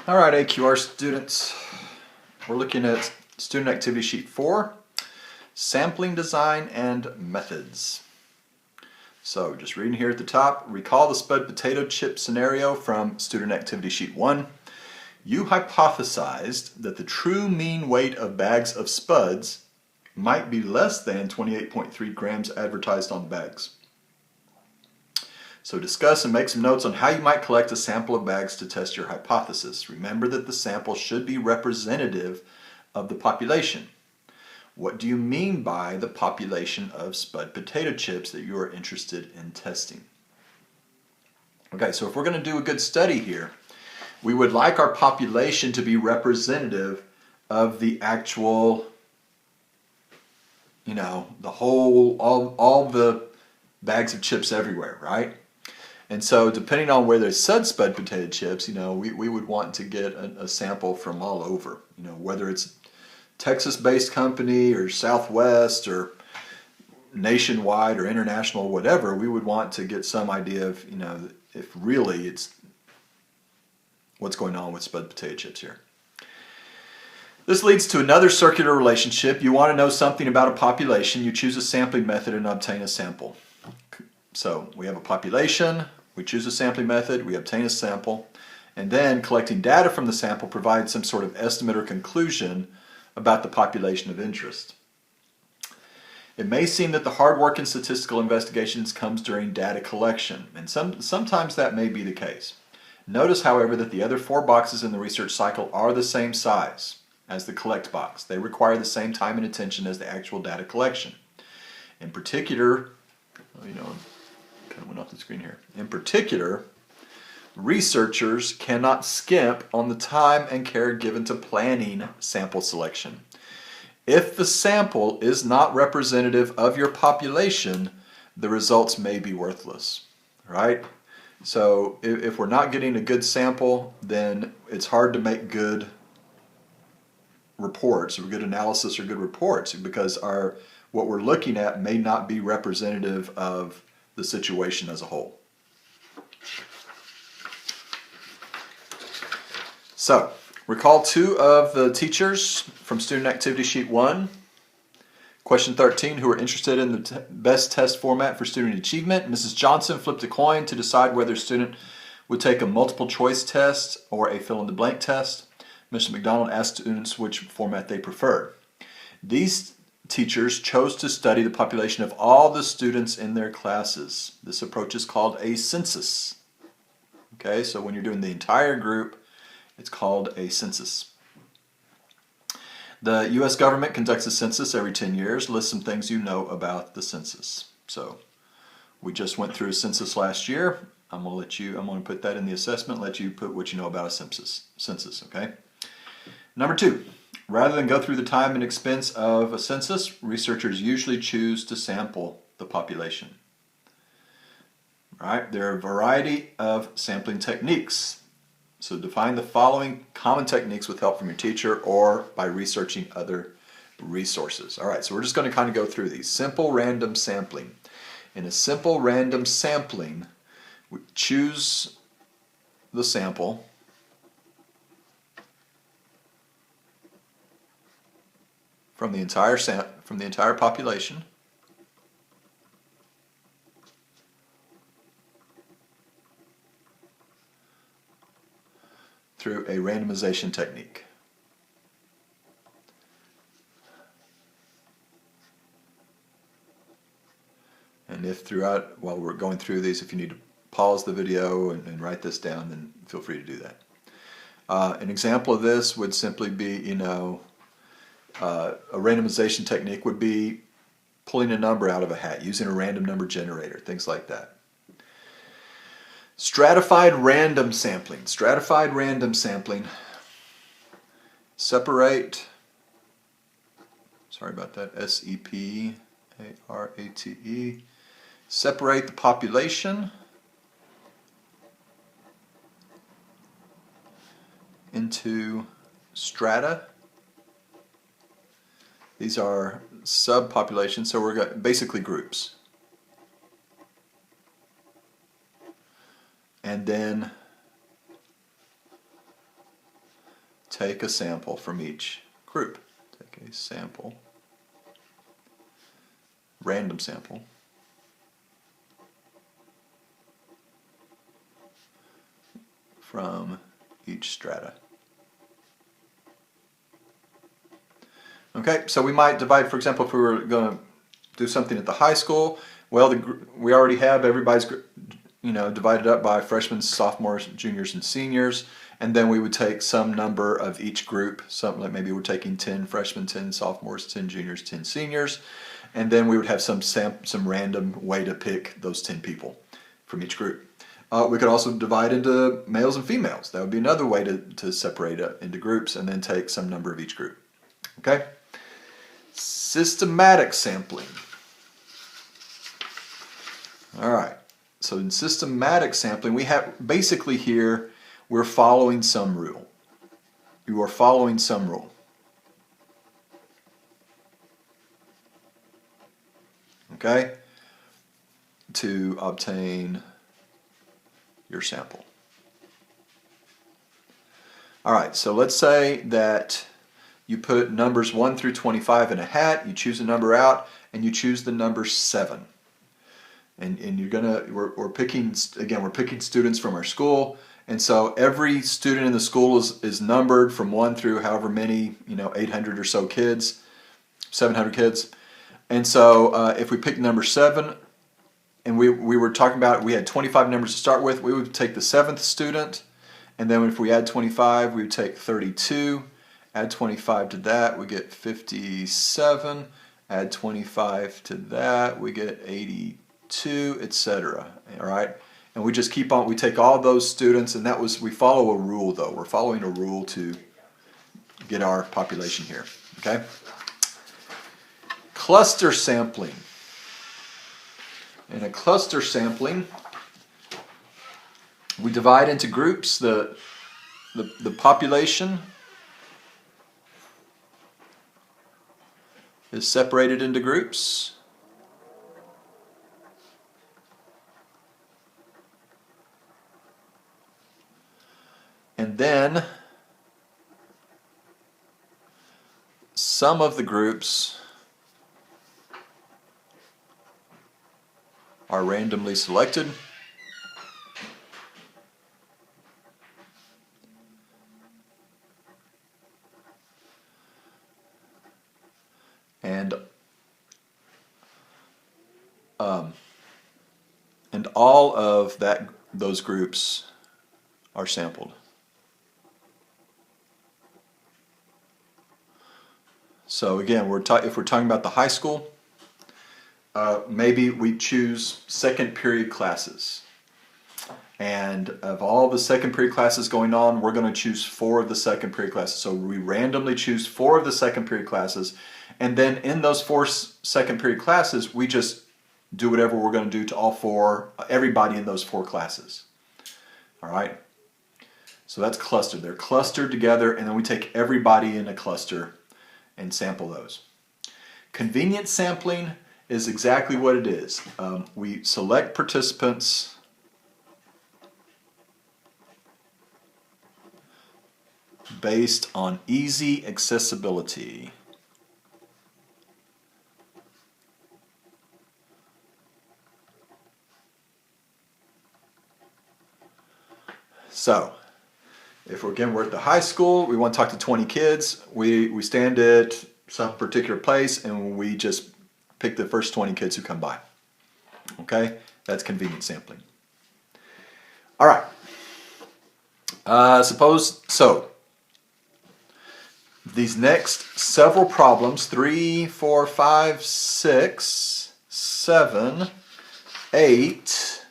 All right, AQR students, we're looking at Student Activity Sheet 4, Sampling Design and Methods. So just reading here at the top, recall the spud potato chip scenario from Student Activity Sheet 1. You hypothesized that the true mean weight of bags of spuds might be less than 28.3 grams advertised on the bags. So discuss and make some notes on how you might collect a sample of bags to test your hypothesis. Remember that the sample should be representative of the population. What do you mean by the population of spud potato chips that you are interested in testing? Okay, so if we're going to do a good study here, we would like our population to be representative of the actual, the whole, all the bags of chips everywhere, right? And so depending on where there's spud potato chips, we would want to get a sample from all over, whether it's Texas-based company or Southwest or nationwide or international, whatever, we would want to get some idea of, if really it's what's going on with spud potato chips here. This leads to another circular relationship. You want to know something about a population, you choose a sampling method and obtain a sample. So we have a population, we choose a sampling method, we obtain a sample, and then collecting data from the sample provides some sort of estimate or conclusion about the population of interest. It may seem that the hard work in statistical investigations comes during data collection, and sometimes that may be the case. Notice, however, that the other 4 boxes in the research cycle are the same size as the collect box. They require the same time and attention as the actual data collection. In particular, kind of went off the screen here. In particular, researchers cannot skimp on the time and care given to planning sample selection. If the sample is not representative of your population, the results may be worthless, right? So if we're not getting a good sample, then it's hard to make good reports or good analysis or good reports because what we're looking at may not be representative of the situation as a whole. So, recall 2 of the teachers from Student Activity Sheet 1. Question 13, who are interested in the best test format for student achievement. Mrs. Johnson flipped a coin to decide whether a student would take a multiple choice test or a fill-in-the-blank test. Mr. McDonald asked students which format they preferred. These teachers chose to study the population of all the students in their classes. This approach is called a census. Okay, so when you're doing the entire group, it's called a census. The U.S. government conducts a census every 10 years. List some things you know about the census. So we just went through a census last year. I'm going to put that in the assessment, let you put what you know about a census, okay? Number 2. Rather than go through the time and expense of a census, researchers usually choose to sample the population. All right, there are a variety of sampling techniques. So define the following common techniques with help from your teacher or by researching other resources. All right, so we're just going to kind of go through these. Simple random sampling. In a simple random sampling, we choose the sample from the entire population through a randomization technique. And if throughout, while we're going through these, if you need to pause the video and write this down, then feel free to do that. An example of this would simply be, a randomization technique would be pulling a number out of a hat, using a random number generator, things like that. Stratified random sampling. Stratified random sampling. Separate, sorry about that, S-E-P-A-R-A-T-E. Separate the population into strata. These are subpopulations, so we're got basically groups. And then take a sample from each group. Take a sample, random sample, from each strata. Okay, so we might divide, for example, if we were going to do something at the high school, well, we already have everybody's, divided up by freshmen, sophomores, juniors, and seniors, and then we would take some number of each group, something like maybe we're taking 10 freshmen, 10 sophomores, 10 juniors, 10 seniors, and then we would have some random way to pick those 10 people from each group. We could also divide into males and females. That would be another way to separate it into groups and then take some number of each group. Okay? Systematic sampling. All right. So in systematic sampling, we have basically here we're following some rule. You are following some rule. Okay? To obtain your sample. All right, so let's say that you put numbers 1 through 25 in a hat, you choose a number out, and you choose the number 7. And we're picking students from our school, and so every student in the school is numbered from 1 through however many, 800 or so kids, 700 kids. And so if we pick number 7, and we were talking about we had 25 numbers to start with, we would take the 7th student, and then if we add 25, we would take 32, add 25 to that, we get 57, add 25 to that, we get 82, etc. All right, and we just keep on. We take all those students, and we follow a rule though. We're following a rule to get our population here. Okay. Cluster sampling. In a cluster sampling, we divide into groups the population is separated into groups. And then some of the groups are randomly selected. And all of those groups are sampled. So again, if we're talking about the high school, maybe we choose second period classes. And of all the second period classes going on, we're going to choose 4 of the second period classes. So we randomly choose 4 of the second period classes. And then in those 4 second period classes, we just do whatever we're going to do to everybody in those 4 classes. All right? So that's clustered. They're clustered together, and then we take everybody in a cluster and sample those. Convenient sampling is exactly what it is. We select participants based on easy accessibility. So, if we're at the high school, we want to talk to 20 kids, we stand at some particular place and we just pick the first 20 kids who come by. Okay? That's convenient sampling. All right. These next several problems, 3, 4, 5, 6, 7, 8,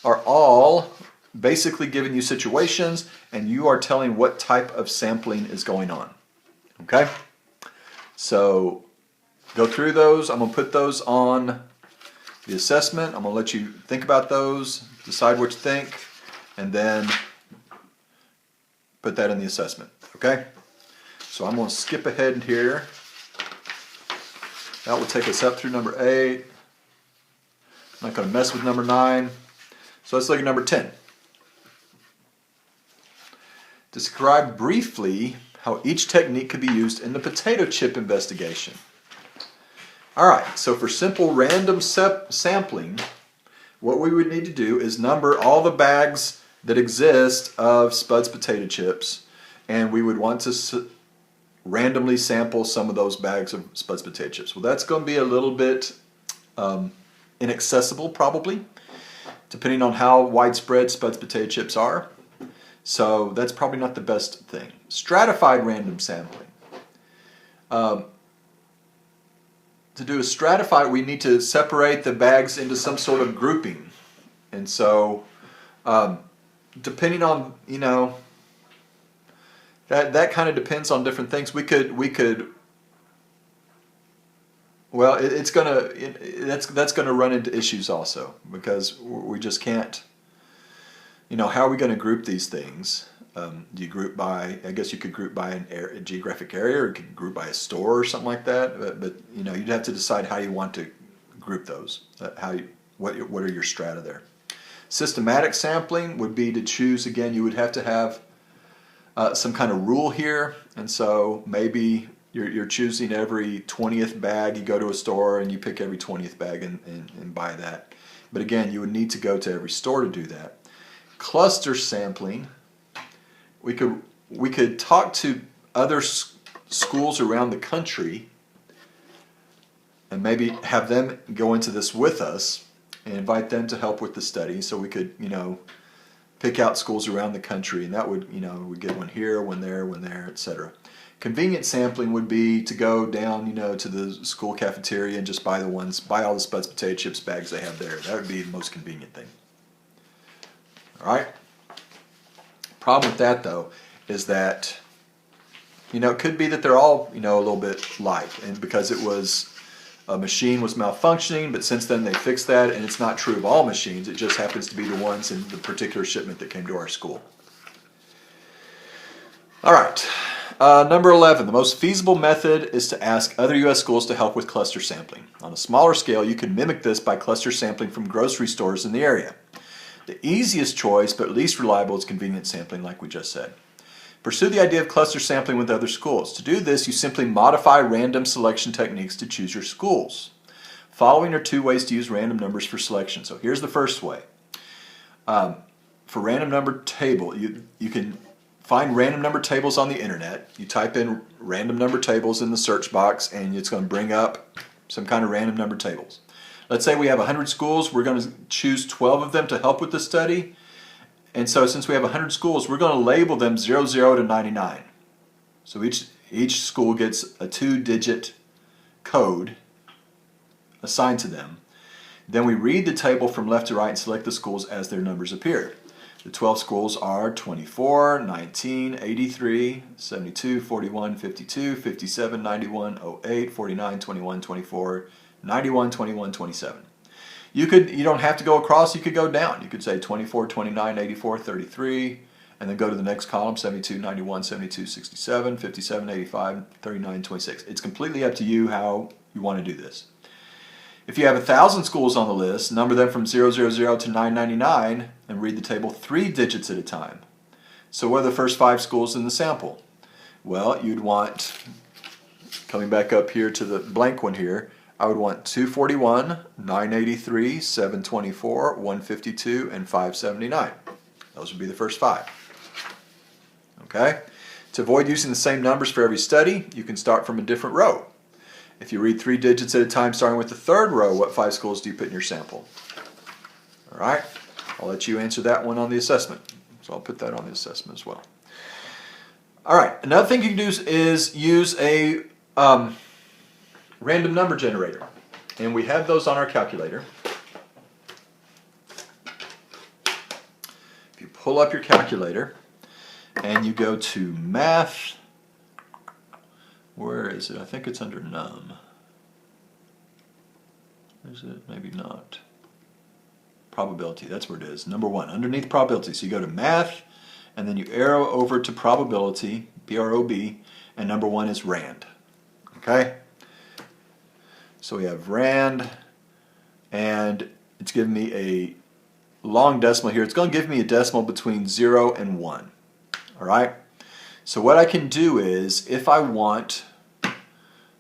are all basically giving you situations, and you are telling what type of sampling is going on. Okay? So go through those. I'm going to put those on the assessment. I'm going to let you think about those, decide what you think, and then put that in the assessment. Okay? So I'm going to skip ahead here. That will take us up through number 8. I'm not going to mess with number 9. So let's look at number 10. Describe briefly how each technique could be used in the potato chip investigation. All right, so for simple random sampling, what we would need to do is number all the bags that exist of Spud's potato chips, and we would want to randomly sample some of those bags of Spud's potato chips. Well, that's going to be a little bit inaccessible probably, depending on how widespread Spud's potato chips are. So that's probably not the best thing. Stratified random sampling. To do a stratified, we need to separate the bags into some sort of grouping. And so, depending on, you know, that kind of depends on different things. We could. Well, that's gonna run into issues also, because we just can't. You know, how are we going to group these things? Do you group by, I guess you could group by a geographic area, or you could group by a store or something like that. But you know, you'd have to decide how you want to group those. What are your strata there? Systematic sampling would be to choose, again, you would have to have some kind of rule here. And so maybe you're choosing every 20th bag. You go to a store and you pick every 20th bag and buy that. But again, you would need to go to every store to do that. Cluster sampling, we could talk to other schools around the country and maybe have them go into this with us and invite them to help with the study. So we could, you know, pick out schools around the country, and that would, you know, we get one here, one there, etc. Convenient sampling would be to go down, you know, to the school cafeteria and just buy all the Spud's potato chips bags they have there. That would be the most convenient thing. All right. Problem with that, though, is that, you know, it could be that they're all, you know, a little bit light, and because a machine was malfunctioning, but since then they fixed that, and it's not true of all machines. It just happens to be the ones in the particular shipment that came to our school. All right. Number 11, the most feasible method is to ask other U.S. schools to help with cluster sampling. On a smaller scale, you can mimic this by cluster sampling from grocery stores in the area. The easiest choice, but least reliable, is convenient sampling, like we just said. Pursue the idea of cluster sampling with other schools. To do this, you simply modify random selection techniques to choose your schools. Following are two ways to use random numbers for selection. So here's the first way. For random number table, you can find random number tables on the internet. You type in random number tables in the search box, and it's going to bring up some kind of random number tables. Let's say we have 100 schools. We're going to choose 12 of them to help with the study. And so since we have 100 schools, we're going to label them 00 to 99. So each school gets a 2-digit code assigned to them. Then we read the table from left to right and select the schools as their numbers appear. The 12 schools are 24, 19, 83, 72, 41, 52, 57, 91, 08, 49, 21, 24, 91, 21, 27. You don't have to go across, you could go down. You could say 24, 29, 84, 33, and then go to the next column, 72, 91, 72, 67, 57, 85, 39, 26. It's completely up to you how you want to do this. If you have 1,000 schools on the list, number them from 000 to 999 and read the table 3 digits at a time. So what are the first 5 schools in the sample? Well, you'd want, coming back up here to the blank one here, I would want 241, 983, 724, 152, and 579. Those would be the first 5. Okay? To avoid using the same numbers for every study, you can start from a different row. If you read 3 digits at a time starting with the third row, what 5 schools do you put in your sample? All right? I'll let you answer that one on the assessment. So I'll put that on the assessment as well. All right. Another thing you can do is use a random number generator. And we have those on our calculator. If you pull up your calculator and you go to Math, where is it? I think it's under Num. Is it? Maybe not. Probability, that's where it is. Number 1, underneath probability. So you go to Math, and then you arrow over to Probability, P-R-O-B, and number 1 is Rand. Okay? So we have Rand, and it's giving me a long decimal here. It's going to give me a decimal between 0 and 1. All right? So what I can do is, if I want,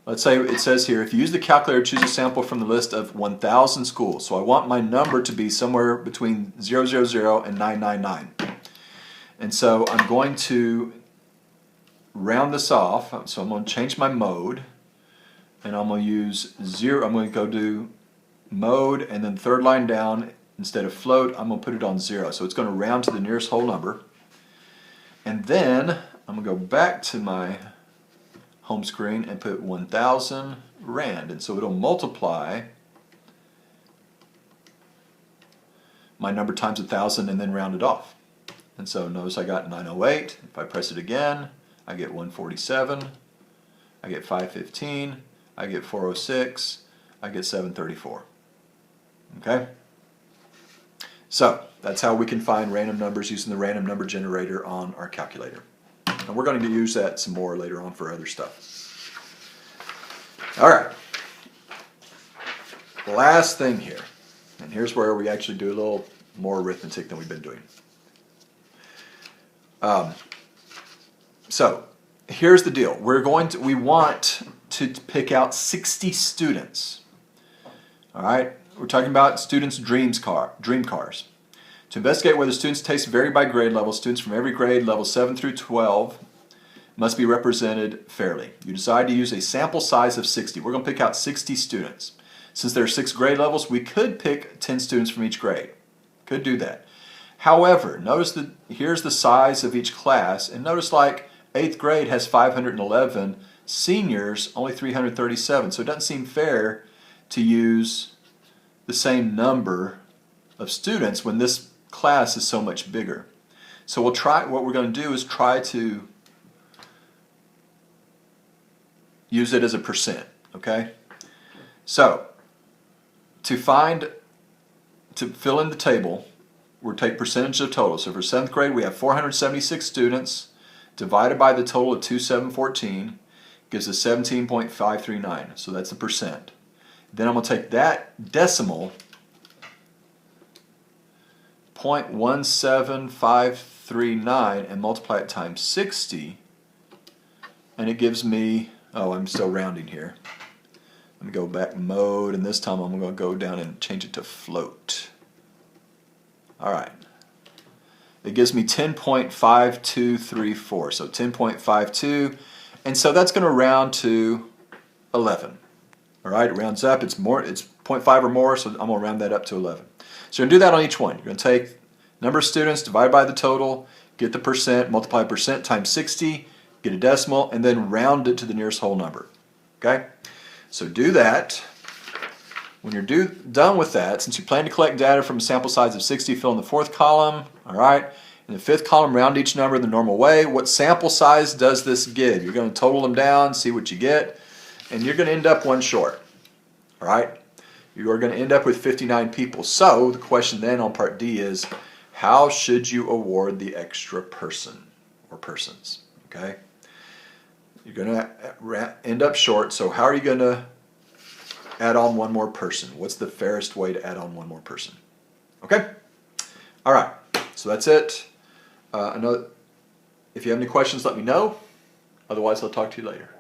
let's say it says here, if you use the calculator, choose a sample from the list of 1,000 schools. So I want my number to be somewhere between 000 and 999. And so I'm going to round this off. So I'm going to change my mode, and I'm going to use 0. I'm going to go do mode, and then third line down, instead of float, I'm going to put it on 0. So it's going to round to the nearest whole number. And then I'm going to go back to my home screen and put 1,000 rand, and so it'll multiply my number times 1,000 and then round it off. And so notice I got 908. If I press it again, I get 147, I get 515, I get 406, I get 734. Okay? So that's how we can find random numbers using the random number generator on our calculator. And we're going to use that some more later on for other stuff. All right. Last thing here. And here's where we actually do a little more arithmetic than we've been doing. So here's the deal. We want to pick out 60 students. All right. We're talking about students' dream cars. To investigate whether students' tastes vary by grade level, students from every grade, level 7 through 12, must be represented fairly. You decide to use a sample size of 60. We're going to pick out 60 students. Since there are 6 grade levels, we could pick 10 students from each grade. Could do that. However, notice that here's the size of each class, and notice like 8th grade has 511, seniors only 337, so it doesn't seem fair to use the same number of students when this class is so much bigger. So what we're going to do is try to use it as a percent, okay? So to fill in the table, we'll take percentage of total. So for 7th grade, we have 476 students divided by the total of 2714 gives us 17.539. So that's the percent. Then I'm going to take that decimal, 0.17539, and multiply it times 60, and it gives me, oh, I'm still rounding here. Let me go back mode, and this time I'm going to go down and change it to float. All right. It gives me 10.5234, so 10.52, and so that's going to round to 11. All right, it rounds up. It's 0.5 or more, so I'm going to round that up to 11. So you're going to do that on each one. You're going to take number of students, divide by the total, get the percent, multiply percent times 60, get a decimal, and then round it to the nearest whole number. Okay? So do that. When you're done with that, since you plan to collect data from a sample size of 60, fill in the 4th column. All right? In the 5th column, round each number in the normal way. What sample size does this give? You're going to total them down, see what you get, and you're going to end up one short. All right? You are going to end up with 59 people. So the question then on part D is, how should you award the extra person or persons? Okay? You're going to end up short, so how are you going to add on one more person? What's the fairest way to add on one more person? Okay? All right. So that's it. I know if you have any questions, let me know. Otherwise, I'll talk to you later.